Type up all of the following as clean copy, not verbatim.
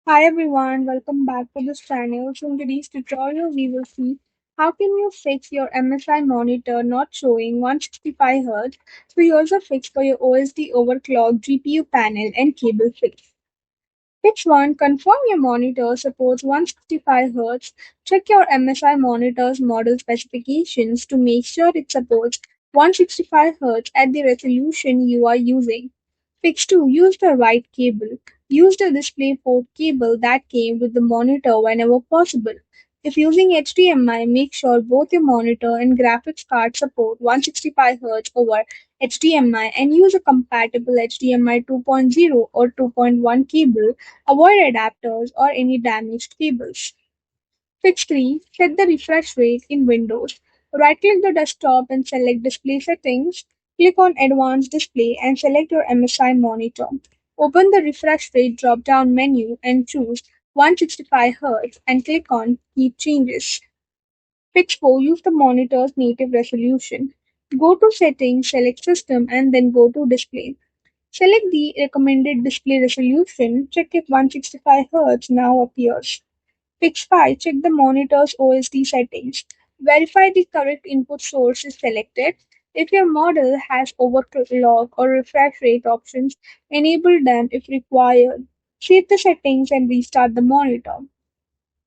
Hi everyone, welcome back to this channel. So in today's tutorial, we will see how can you fix your MSI monitor not showing 165 Hz. So here's a fix for your OSD overclock GPU panel and cable fix. Fix 1. Confirm your monitor supports 165 Hz. Check your MSI monitor's model specifications to make sure it supports 165 Hz at the resolution you are using. Fix 2. Use the right cable. Use the DisplayPort cable that came with the monitor whenever possible. If using HDMI, make sure both your monitor and graphics card support 165 Hz over HDMI and use a compatible HDMI 2.0 or 2.1 cable. Avoid adapters or any damaged cables. Fix 3. Set the refresh rate in Windows. Right-click the desktop and select Display Settings. Click on Advanced Display and select your MSI monitor. Open the refresh rate drop-down menu and choose 165 Hz and click on Keep Changes. Fix 4. Use the monitor's native resolution. Go to Settings, select System and then go to Display. Select the recommended display resolution. Check if 165 Hz now appears. Fix 5. Check the monitor's OSD settings. Verify the correct input source is selected. If your model has overclock or refresh rate options, enable them if required. Save the settings and restart the monitor.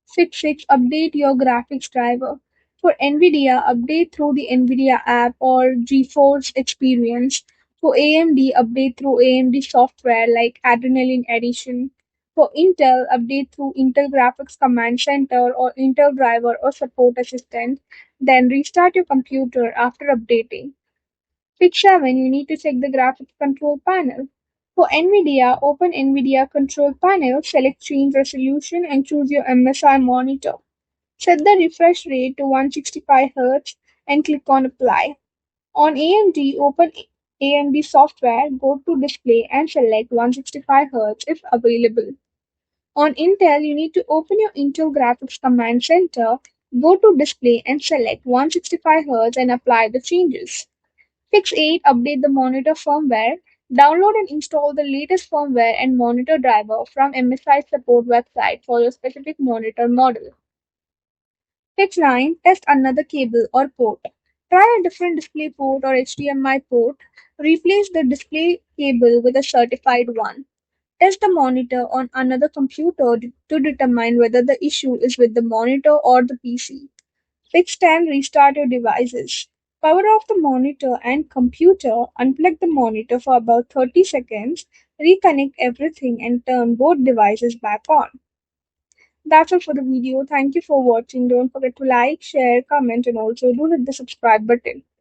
Fix 6. Update your graphics driver. For NVIDIA, update through the NVIDIA app or GeForce Experience. For AMD, update through AMD software like Adrenaline Edition. For Intel, update through Intel Graphics Command Center or Intel Driver or Support Assistant. Then restart your computer after updating. Fix 7. You need to check the graphics control panel. For NVIDIA, open NVIDIA control panel, select change resolution and choose your MSI monitor. Set the refresh rate to 165 Hz and click on apply. On AMD, open AMD software, go to display and select 165 Hz if available. On Intel, you need to open your Intel Graphics Command Center, go to display and select 165 Hz and apply the changes. Fix 8. Update the monitor firmware. Download and install the latest firmware and monitor driver from MSI support website for your specific monitor model. Fix 9. Test another cable or port. Try a different display port or HDMI port. Replace the display cable with a certified one. Test the monitor on another computer to determine whether the issue is with the monitor or the PC. Fix 10. Restart your devices. Power off the monitor and computer, unplug the monitor for about 30 seconds, reconnect everything and turn both devices back on. That's all for the video. Thank you for watching. Don't forget to like, share, comment and also do hit the subscribe button.